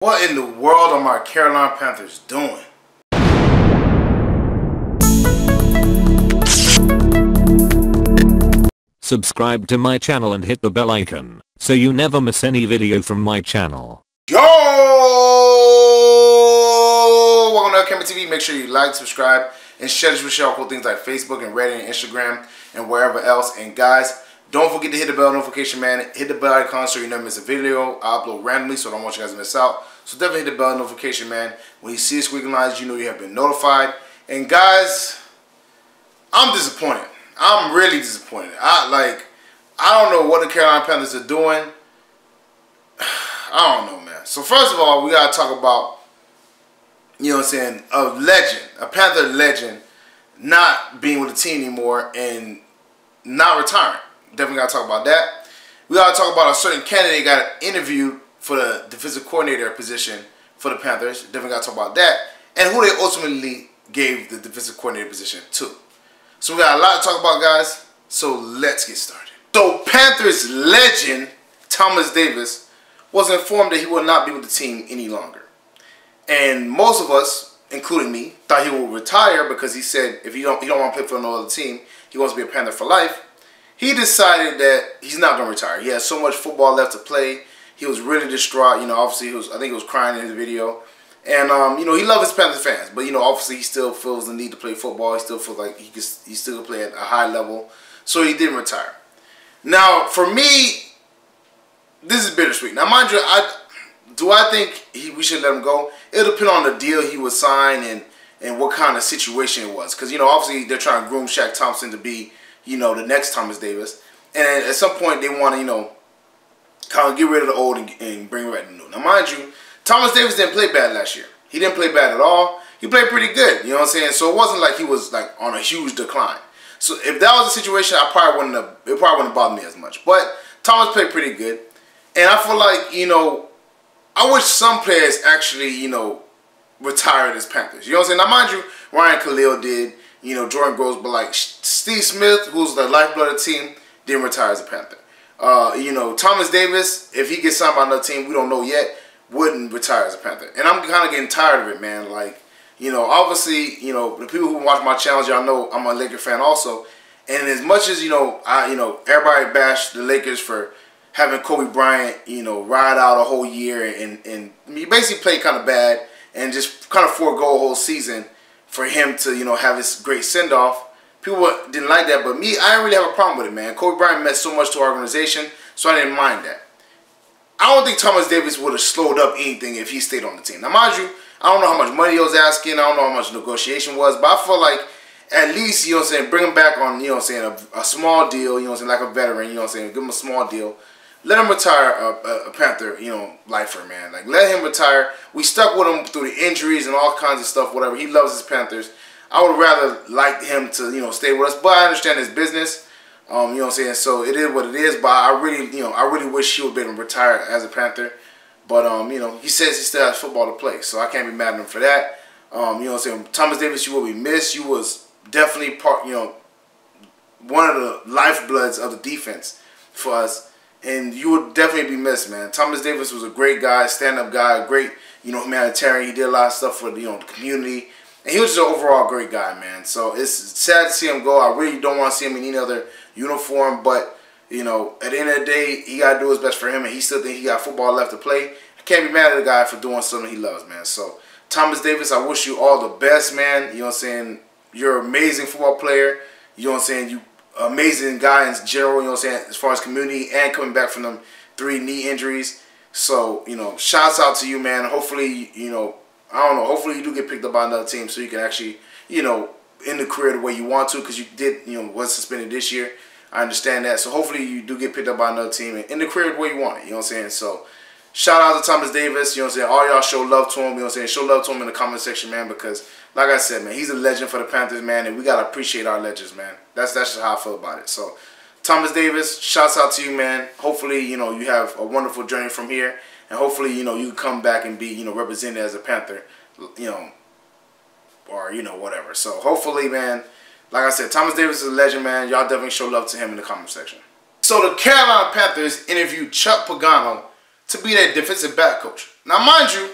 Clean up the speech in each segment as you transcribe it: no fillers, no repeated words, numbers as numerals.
What in the world are my Carolina Panthers doing? Subscribe to my channel and hit the bell icon so you never miss any video from my channel. Yo! Welcome to LCameraTV. Make sure you like, subscribe, and share this with y'all cool things like Facebook and Reddit and Instagram and wherever else. And guys, don't forget to hit the bell notification, man. Hit the bell icon so you never miss a video. I upload randomly, so I don't want you guys to miss out. So definitely hit the bell notification, man. When you see the squiggly lines, you know you have been notified. And guys, I'm disappointed. I'm really disappointed. I don't know what the Carolina Panthers are doing. I don't know, man. So first of all, we gotta talk about, you know what I'm saying, a legend, a Panther legend, not being with the team anymore and not retiring. Definitely gotta talk about that. We gotta talk about a certain candidate got interviewed for the defensive coordinator position for the Panthers. Definitely gotta talk about that. And who they ultimately gave the defensive coordinator position to. So we got a lot to talk about, guys. So let's get started. So Panthers legend Thomas Davis was informed that he will not be with the team any longer. And most of us, including me, thought he would retire because he said if he don't want to play for no other team, he wants to be a Panther for life. He decided that he's not going to retire. He has so much football left to play. He was really distraught. You know, obviously, I think he was crying in his video. And, you know, he loves his Panthers fans. But, you know, obviously, he still feels the need to play football. He still feels like he still can play at a high level. So he didn't retire. Now, for me, this is bittersweet. Now, mind you, do I think we should let him go? It'll depend on the deal he would sign and what kind of situation it was. Because, you know, obviously, they're trying to groom Shaq Thompson to be, you know, the next Thomas Davis. And at some point, they want to, you know, kind of get rid of the old and bring back the new. Now, mind you, Thomas Davis didn't play bad last year. He didn't play bad at all. He played pretty good, you know what I'm saying? So it wasn't like he was like on a huge decline. So if that was the situation, it probably wouldn't have bothered me as much. But Thomas played pretty good. And I feel like, you know, I wish some players actually, you know, retired as Panthers. You know what I'm saying? Now, mind you, Ryan Khalil did, you know, Jordan Groves, but like Steve Smith, who's the lifeblood of the team, didn't retire as a Panther. You know, Thomas Davis, if he gets signed by another team, we don't know yet, wouldn't retire as a Panther. And I'm kind of getting tired of it, man. Like, you know, obviously, you know, the people who watch my channels, y'all know I'm a Lakers fan also. And as much as, you know, everybody bashed the Lakers for having Kobe Bryant, you know, ride out a whole year and he basically played kind of bad and just kind of forego a whole season for him to, you know, have his great send-off. People didn't like that, but me, I didn't really have a problem with it, man. Kobe Bryant meant so much to our organization, so I didn't mind that. I don't think Thomas Davis would have slowed up anything if he stayed on the team. Now, mind you, I don't know how much money he was asking. I don't know how much negotiation was, but I feel like at least, you know what I'm saying, bring him back on, you know what I'm saying, a small deal, you know what I'm saying, like a veteran, you know what I'm saying, give him a small deal. Let him retire a Panther, you know, lifer, man. Like, let him retire. We stuck with him through the injuries and all kinds of stuff, whatever. He loves his Panthers. I would rather like him to, you know, stay with us, but I understand his business. You know what I'm saying? So it is what it is, but I really, you know, I really wish he would have been retired as a Panther. But, you know, he says he still has football to play, so I can't be mad at him for that. You know what I'm saying? Thomas Davis, you will be missed. You was definitely part, you know, one of the lifebloods of the defense for us, and you would definitely be missed, man. Thomas Davis was a great guy, stand-up guy, great, you know, humanitarian. He did a lot of stuff for, you know, the community. And he was just an overall great guy, man. So it's sad to see him go. I really don't want to see him in any other uniform. But, you know, at the end of the day, he got to do his best for him. And he still thinks he got football left to play. I can't be mad at the guy for doing something he loves, man. So, Thomas Davis, I wish you all the best, man. You know what I'm saying? You're an amazing football player. You know what I'm saying? You amazing guy in general, you know what I'm saying, as far as community and coming back from them 3 knee injuries. So, you know, shouts out to you, man. Hopefully, you know, I don't know. Hopefully you do get picked up by another team so you can actually, you know, end the career the way you want to, because you did, you know, was suspended this year. I understand that. So hopefully you do get picked up by another team and end the career the way you want it. You know what I'm saying? So shout out to Thomas Davis. You know what I'm saying? All y'all show love to him. You know what I'm saying? Show love to him in the comment section, man, because like I said, man, he's a legend for the Panthers, man, and we got to appreciate our legends, man. That's just how I feel about it. So Thomas Davis, shouts out to you, man. Hopefully, you know, you have a wonderful journey from here. And hopefully, you know, you can come back and be, you know, represented as a Panther, you know, or, you know, whatever. So, hopefully, man, like I said, Thomas Davis is a legend, man. Y'all definitely show love to him in the comment section. So, the Carolina Panthers interviewed Chuck Pagano to be their defensive back coach. Now, mind you,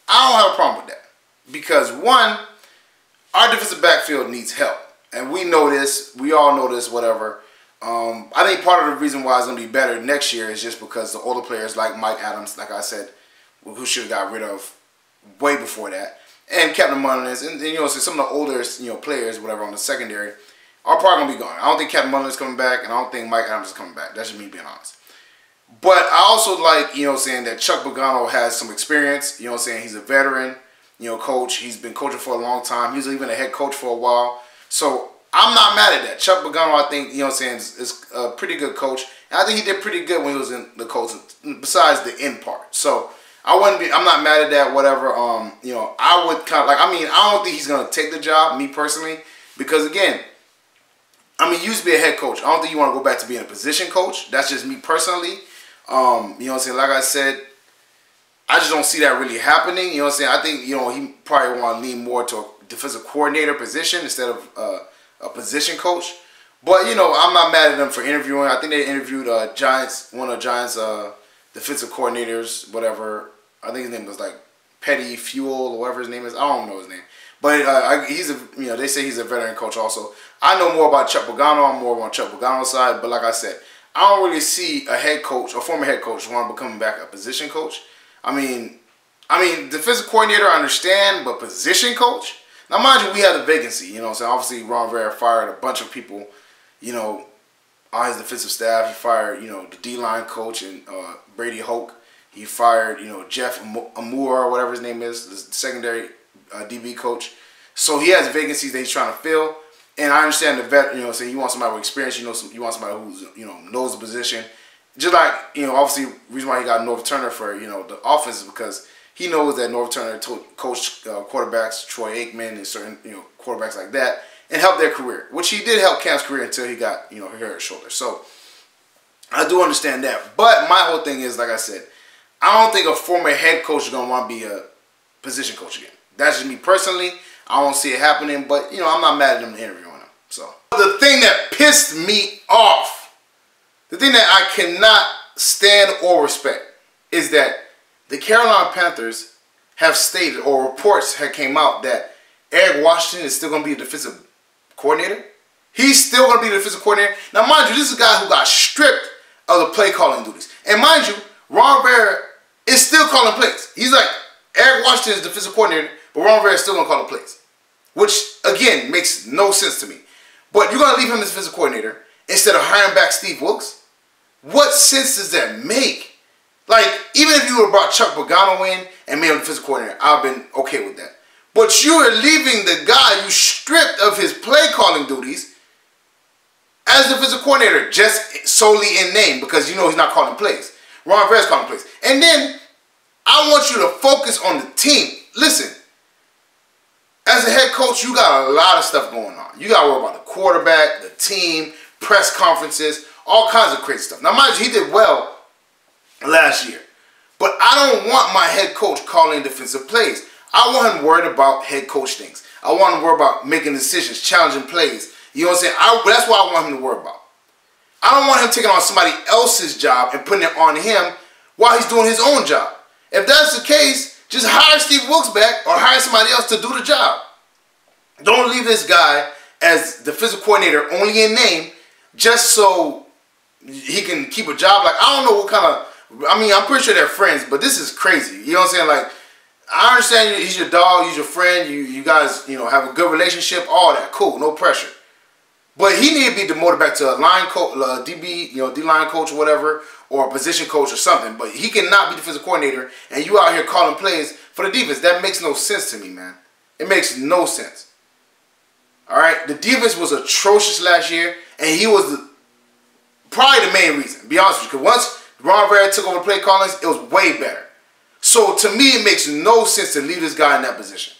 I don't have a problem with that. Because, one, our defensive backfield needs help. And we know this. We all know this, whatever. I think part of the reason why it's going to be better next year is just because the older players like Mike Adams, like I said, who should have got rid of way before that, and Captain Mullins, and you know, so some of the older, you know, players, whatever, on the secondary are probably going to be gone. I don't think Captain Mullins is coming back, and I don't think Mike Adams is coming back. That's just me being honest. But I also like, you know, saying that Chuck Pagano has some experience. You know, saying he's a veteran, you know, coach. He's been coaching for a long time. He was even a head coach for a while. So I'm not mad at that. Chuck Pagano, I think, you know what I'm saying, is a pretty good coach. And I think he did pretty good when he was in the coach, besides the end part. So I'm not mad at that, whatever. You know, I would kind of, like, I mean, I don't think he's going to take the job, me personally. Because, again, I mean, you used to be a head coach. I don't think you want to go back to being a position coach. That's just me personally. You know what I'm saying? Like I said, I just don't see that really happening. You know what I'm saying? I think, you know, he probably want to lean more to a defensive coordinator position instead of a position coach. But, you know, I'm not mad at them for interviewing. I think they interviewed Giants, one of the Giants' defensive coordinators, whatever. I think his name was like Petty Fuel or whatever his name is. I don't know his name. But he's a, you know, they say he's a veteran coach also. I know more about Chuck Pagano. I'm more on Chuck Pagano's side. But like I said, I don't really see a head coach, a former head coach, want to become back a position coach. I mean, defensive coordinator, I understand, but position coach? Now, mind you, we had a vacancy, you know what I'm saying? Obviously, Ron Rivera fired a bunch of people, you know, on his defensive staff. He fired, you know, the D-line coach and Brady Hoke. He fired, you know, Jeff Amour, or whatever his name is, the secondary DB coach. So he has vacancies that he's trying to fill. And I understand the vet, you know, saying you want somebody with experience, you want somebody who's, you know, knows the position. Just like, you know, obviously, the reason why he got Norv Turner for, you know, the offense is because he knows that Norv Turner coached quarterbacks, Troy Aikman and certain, you know, quarterbacks like that, and helped their career, which he did help Cam's career until he got, you know, hurt his shoulder. So I do understand that. But my whole thing is, like I said, I don't think a former head coach is going to want to be a position coach again. That's just me personally. I don't see it happening, but, you know, I'm not mad at them interviewing him. So the thing that pissed me off, the thing that I cannot stand or respect, is that the Carolina Panthers have stated, or reports have came out, that Eric Washington is still going to be a defensive coordinator. He's still going to be the defensive coordinator. Now, mind you, this is a guy who got stripped of the play calling duties. And mind you, Ron Rivera is still calling plays. He's like, Eric Washington is defensive coordinator, but Ron Rivera is still going to call the plays. Which, again, makes no sense to me. But you're going to leave him as defensive coordinator instead of hiring back Steve Wilks? What sense does that make? Like, even if you would have brought Chuck Pagano in and made him defensive coordinator, I've been okay with that. But you are leaving the guy you stripped of his play calling duties as defensive coordinator, just solely in name, because you know he's not calling plays. Ron Rivera's calling plays. And then I want you to focus on the team. Listen, as a head coach, you got a lot of stuff going on. You got to worry about the quarterback, the team, press conferences, all kinds of crazy stuff. Now, mind you, he did well last year. But I don't want my head coach calling defensive plays. I want him worried about head coach things. I want him worried about making decisions, challenging plays. You know what I'm saying? That's what I want him to worry about. I don't want him taking on somebody else's job and putting it on him while he's doing his own job. If that's the case, just hire Steve Wilks back or hire somebody else to do the job. Don't leave this guy as defensive coordinator only in name just so he can keep a job. Like, I don't know what kind of, I mean, I'm pretty sure they're friends, but this is crazy. You know what I'm saying? Like, I understand he's your dog, he's your friend, you guys, you know, have a good relationship, all that. Cool, no pressure. But he need to be demoted back to a line coach, DB, you know, D-line coach or whatever, or a position coach or something. But he cannot be defensive coordinator, and you out here calling plays for the defense. That makes no sense to me, man. It makes no sense. All right? The defense was atrocious last year, and he was probably the main reason, to be honest with you. Because once Ron Rivera took over play callings, it was way better. So, to me, it makes no sense to leave this guy in that position.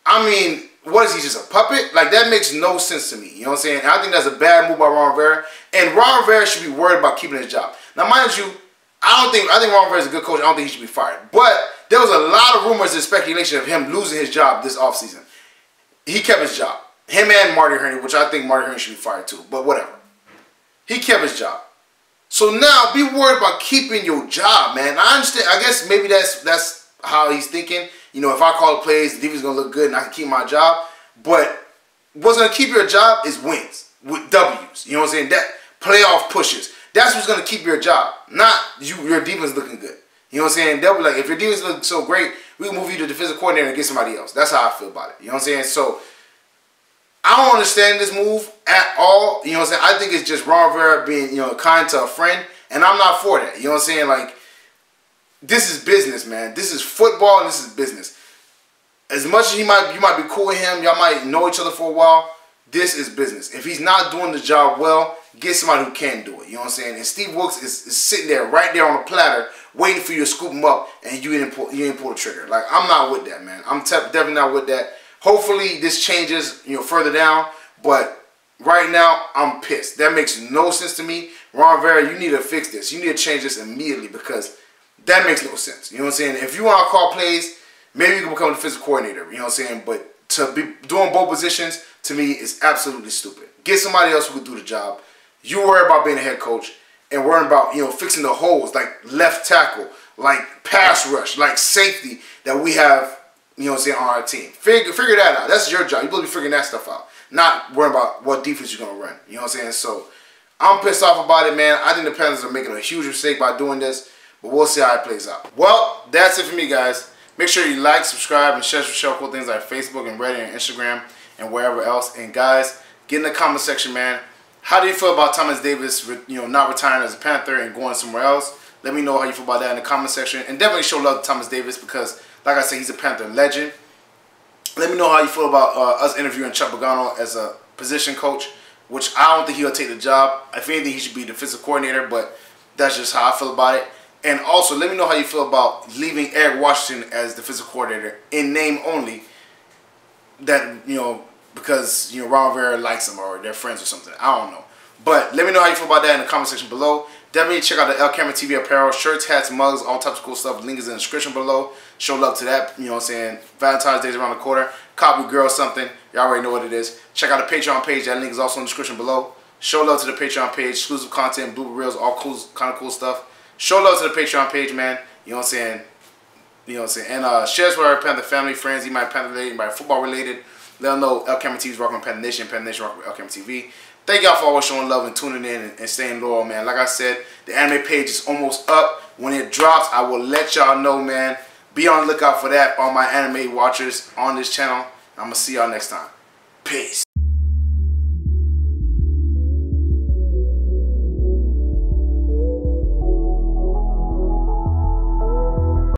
I mean, what is he, just a puppet? Like, that makes no sense to me. You know what I'm saying? And I think that's a bad move by Ron Rivera. And Ron Rivera should be worried about keeping his job. Now, mind you, I think Ron Rivera is a good coach. I don't think he should be fired. But there was a lot of rumors and speculation of him losing his job this offseason. He kept his job. Him and Marty Herney, which I think Marty Herney should be fired too. But whatever. He kept his job. So now be worried about keeping your job, man. I understand. I guess maybe that's how he's thinking. You know, if I call the plays, the defense is going to look good and I can keep my job. But what's going to keep your job is wins with W's. You know what I'm saying? That playoff pushes. That's what's going to keep your job, not your defense looking good. You know what I'm saying? They'll be like, if your defense looks so great, we can move you to defensive coordinator and get somebody else. That's how I feel about it. You know what I'm saying? So I don't understand this move at all. You know what I'm saying? I think it's just Ron Rivera being, you know, kind to a friend, and I'm not for that. You know what I'm saying? Like, this is business, man. This is football and this is business. As much as you might be cool with him, y'all might know each other for a while, this is business. If he's not doing the job well, get somebody who can do it. You know what I'm saying? And Steve Wilkes is sitting there, right there on the platter, waiting for you to scoop him up, and you didn't pull the trigger. Like, I'm not with that, man. I'm definitely not with that. Hopefully, this changes, you know, further down. But right now, I'm pissed. That makes no sense to me. Ron Rivera, you need to fix this. You need to change this immediately because that makes no sense. You know what I'm saying? If you want to call plays, maybe you can become the defensive coordinator. You know what I'm saying? But to be doing both positions, to me, is absolutely stupid. Get somebody else who can do the job. You worry about being a head coach and worrying about, you know, fixing the holes like left tackle, like pass rush, like safety that we have, you know what I'm saying, on our team. Figure that out. That's your job. You're supposed to be figuring that stuff out. Not worrying about what defense you're going to run. You know what I'm saying? So, I'm pissed off about it, man. I think the Panthers are making a huge mistake by doing this. But we'll see how it plays out. Well, that's it for me, guys. Make sure you like, subscribe, and share cool things like Facebook and Reddit and Instagram and wherever else. And guys, get in the comment section, man. How do you feel about Thomas Davis, you know, not retiring as a Panther and going somewhere else? Let me know how you feel about that in the comment section. And definitely show love to Thomas Davis because, like I said, he's a Panther legend. Let me know how you feel about us interviewing Chuck Pagano as a position coach, which I don't think he'll take the job. If anything, he should be defensive coordinator, but that's just how I feel about it. And also, let me know how you feel about leaving Eric Washington as defensive coordinator in name only. That, you know, because, you know, Ron Rivera likes him or they're friends or something. I don't know. But let me know how you feel about that in the comment section below. Definitely check out the LCameraTV apparel, shirts, hats, mugs, all types of cool stuff. Link is in the description below. Show love to that. You know what I'm saying? Valentine's Day is around the corner. Copy girl something. Y'all already know what it is. Check out the Patreon page. That link is also in the description below. Show love to the Patreon page. Exclusive content, blooper reels, all cool, kind of cool stuff. Show love to the Patreon page, man. You know what I'm saying? You know what I'm saying? And share this with our Panther family, friends. You might Panther related, you might football related. Let them know LCameraTV is rocking with Panther Nation. Panther Nation rocking with LCameraTV. Thank y'all for always showing love and tuning in and staying loyal, man. Like I said, the anime page is almost up. When it drops, I will let y'all know, man. Be on the lookout for that, all my anime watchers on this channel. I'm going to see y'all next time. Peace.